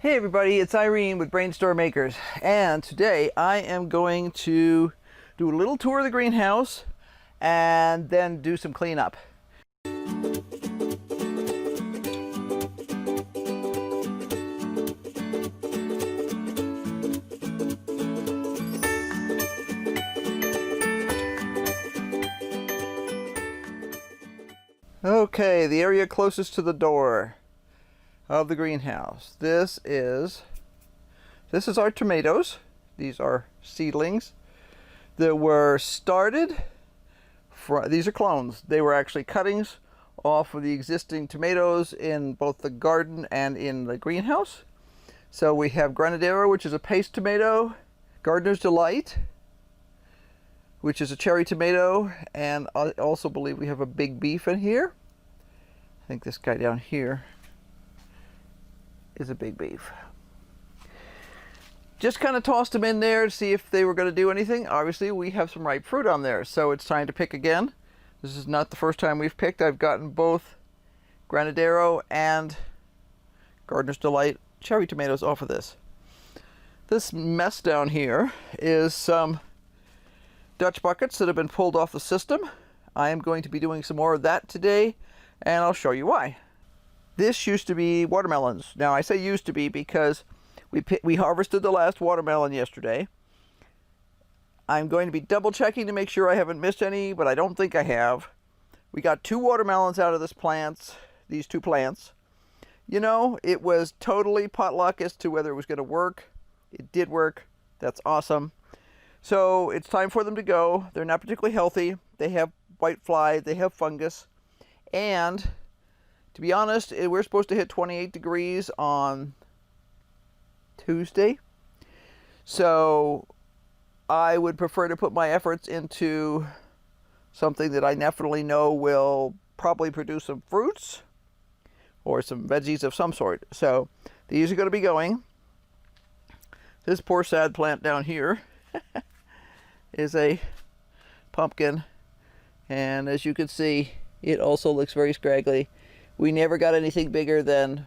Hey everybody, it's Irene with BrainStormAcres, and today I am going to do a little tour of the greenhouse and then do some cleanup. Okay, the area closest to the door of the greenhouse. This is our tomatoes. These are seedlings that were started from, these are clones. They were actually cuttings off of the existing tomatoes in both the garden and in the greenhouse. So we have Granadero, which is a paste tomato, Gardener's Delight, which is a cherry tomato, and I also believe we have a big beef in here. I think this guy down here is a big beef. Just kind of tossed them in there to see if they were going to do anything. Obviously we have some ripe fruit on there, so it's time to pick again. This is not the first time we've picked. I've gotten both Granadero and Gardener's Delight cherry tomatoes off of this. This mess down here is some Dutch buckets that have been pulled off the system. I am going to be doing some more of that today, and I'll show you why. This used to be watermelons. Now I say used to be because we harvested the last watermelon yesterday. I'm going to be double checking to make sure I haven't missed any, but I don't think I have. We got 2 watermelons out of these two plants. You know, it was totally potluck as to whether it was going to work. It did work. That's awesome. So it's time for them to go. They're not particularly healthy. They have white fly, they have fungus, and to be honest, we're supposed to hit 28 degrees on Tuesday. So I would prefer to put my efforts into something that I definitely know will probably produce some fruits or some veggies of some sort. So these are going to be going. This poor sad plant down here is a pumpkin, and as you can see, it also looks very scraggly. We never got anything bigger than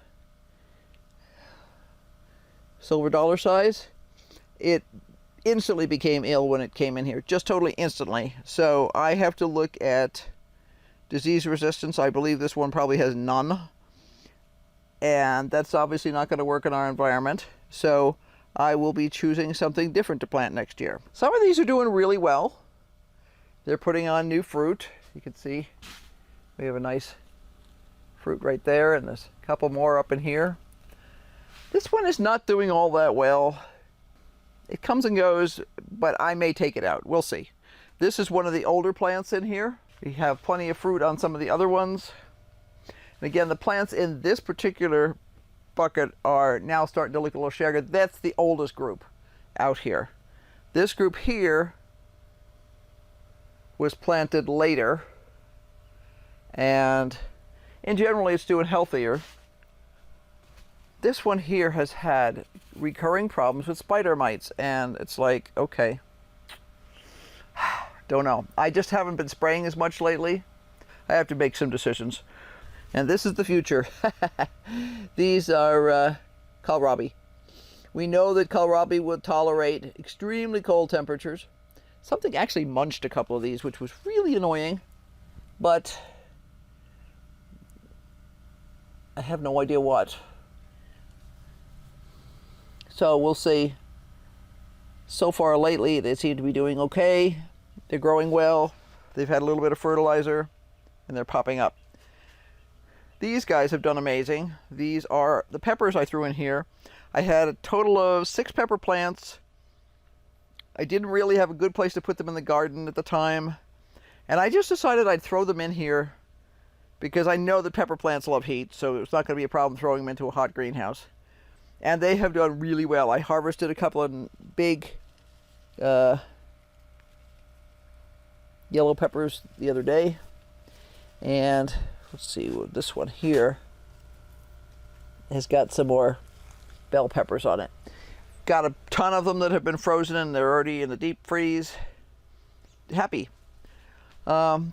silver dollar size. It instantly became ill when it came in here, just totally instantly. So I have to look at disease resistance. I believe this one probably has none, and that's obviously not going to work in our environment. So I will be choosing something different to plant next year. Some of these are doing really well. They're putting on new fruit. You can see we have a nice fruit right there, and there's a couple more up in here. This one is not doing all that well. It comes and goes, but I may take it out. We'll see. This is one of the older plants in here. We have plenty of fruit on some of the other ones. And again, the plants in this particular bucket are now starting to look a little shaggy. That's the oldest group out here. This group here was planted later, and in general it's doing healthier. This one here has had recurring problems with spider mites, and it's like, okay, don't know. I just haven't been spraying as much lately. I have to make some decisions. And this is the future. These are kohlrabi. We know that kohlrabi would tolerate extremely cold temperatures. Something actually munched a couple of these, which was really annoying, but I have no idea what. So we'll see. So far lately, they seem to be doing okay. They're growing well. They've had a little bit of fertilizer, and they're popping up. These guys have done amazing. These are the peppers I threw in here. I had a total of 6 pepper plants. I didn't really have a good place to put them in the garden at the time, and I just decided I'd throw them in here because I know that pepper plants love heat, so it's not going to be a problem throwing them into a hot greenhouse. And they have done really well. I harvested a couple of big yellow peppers the other day, and let's see, this one here has got some more bell peppers on it. Got a ton of them that have been frozen and they're already in the deep freeze. Happy.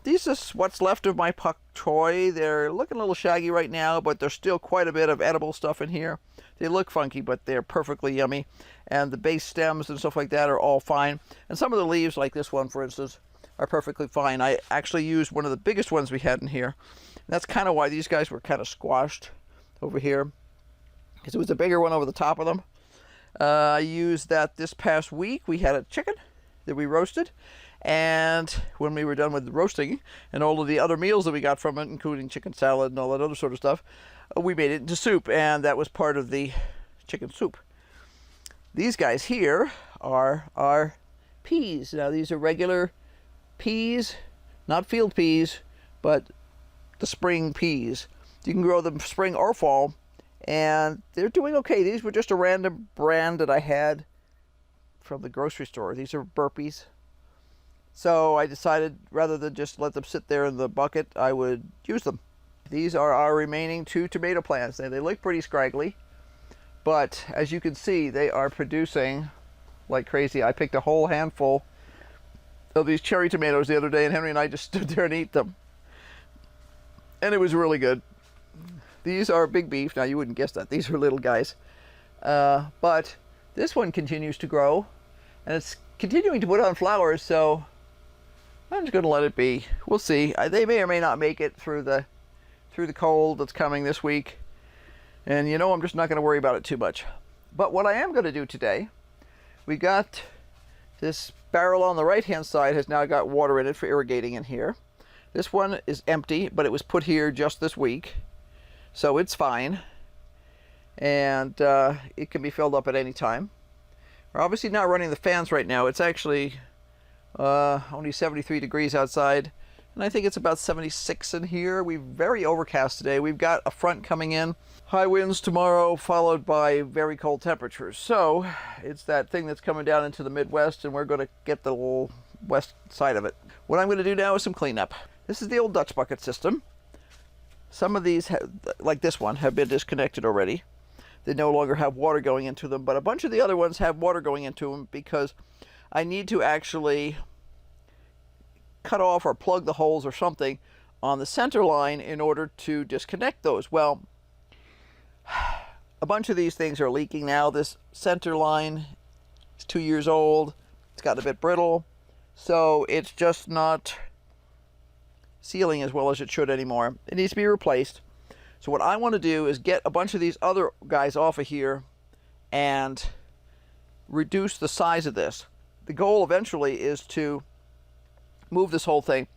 These is what's left of my pak choy. They're looking a little shaggy right now, but there's still quite a bit of edible stuff in here. They look funky, but they're perfectly yummy. And the base stems and stuff like that are all fine. And some of the leaves, like this one, for instance, are perfectly fine. I actually used one of the biggest ones we had in here. And that's kind of why these guys were kind of squashed over here, because it was a bigger one over the top of them. I used that this past week. We had a chicken that we roasted, and when we were done with the roasting and all of the other meals that we got from it, including chicken salad and all that other sort of stuff, we made it into soup, and that was part of the chicken soup. These guys here are our peas. Now, these are regular peas, not field peas, but the spring peas. You can grow them spring or fall, and they're doing okay. These were just a random brand that I had from the grocery store. These are burpees. So I decided, rather than just let them sit there in the bucket, I would use them. These are our remaining 2 tomato plants. They look pretty scraggly, but as you can see, they are producing like crazy. I picked a whole handful of these cherry tomatoes the other day, and Henry and I just stood there and ate them. And it was really good. These are big beef. Now, you wouldn't guess that. These are little guys. But this one continues to grow, and it's continuing to put on flowers, so I'm just going to let it be. We'll see. They may or may not make it through the cold that's coming this week. And, you know, I'm just not going to worry about it too much. But what I am going to do today, we got this barrel on the right-hand side has now got water in it for irrigating in here. This one is empty, but it was put here just this week, so it's fine. And it can be filled up at any time. We're obviously not running the fans right now. It's actually only 73 degrees outside, and I think it's about 76 in here. We're very overcast today. We've got a front coming in. High winds tomorrow, followed by very cold temperatures. So it's that thing that's coming down into the Midwest, and we're going to get the little west side of it. What I'm going to do now is some cleanup. This is the old Dutch bucket system. Some of these, like this one, have been disconnected already. They no longer have water going into them, but a bunch of the other ones have water going into them because I need to actually cut off or plug the holes or something on the center line in order to disconnect those. Well, a bunch of these things are leaking now. This center line is 2 years old. It's gotten a bit brittle, so it's just not sealing as well as it should anymore. It needs to be replaced. So what I want to do is get a bunch of these other guys off of here and reduce the size of this. The goal eventually is to move this whole thing,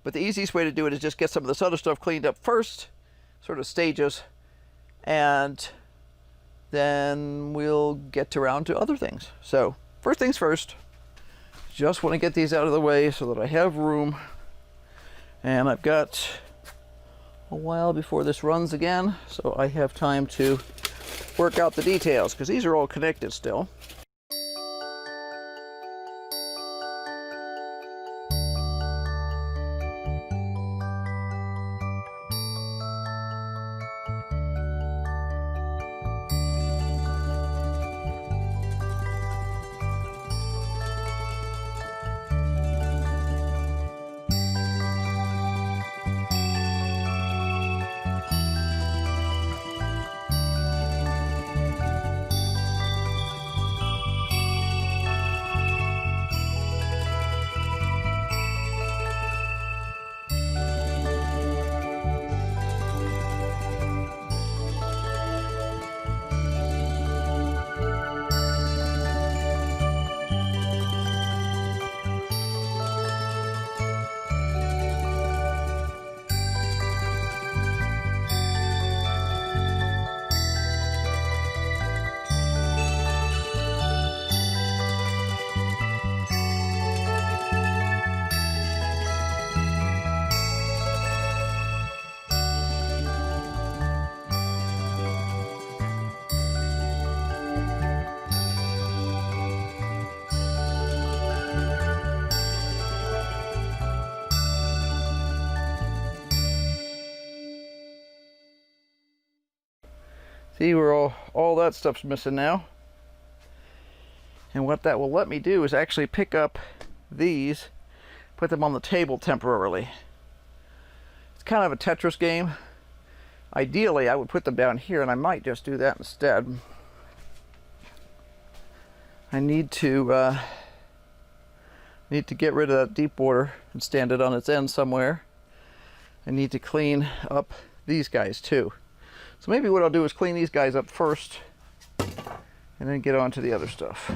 but the easiest way to do it is just get some of this other stuff cleaned up first, sort of stages, and then we'll get around to other things. So first things first, just want to get these out of the way so that I have room, and I've got a while before this runs again, so I have time to work out the details, because these are all connected still. See where all that stuff's missing now. And what that will let me do is actually pick up these, put them on the table temporarily. It's kind of a Tetris game. Ideally, I would put them down here, and I might just do that instead. I need to get rid of that deep water and stand it on its end somewhere. I need to clean up these guys too. So maybe what I'll do is clean these guys up first and then get on to the other stuff.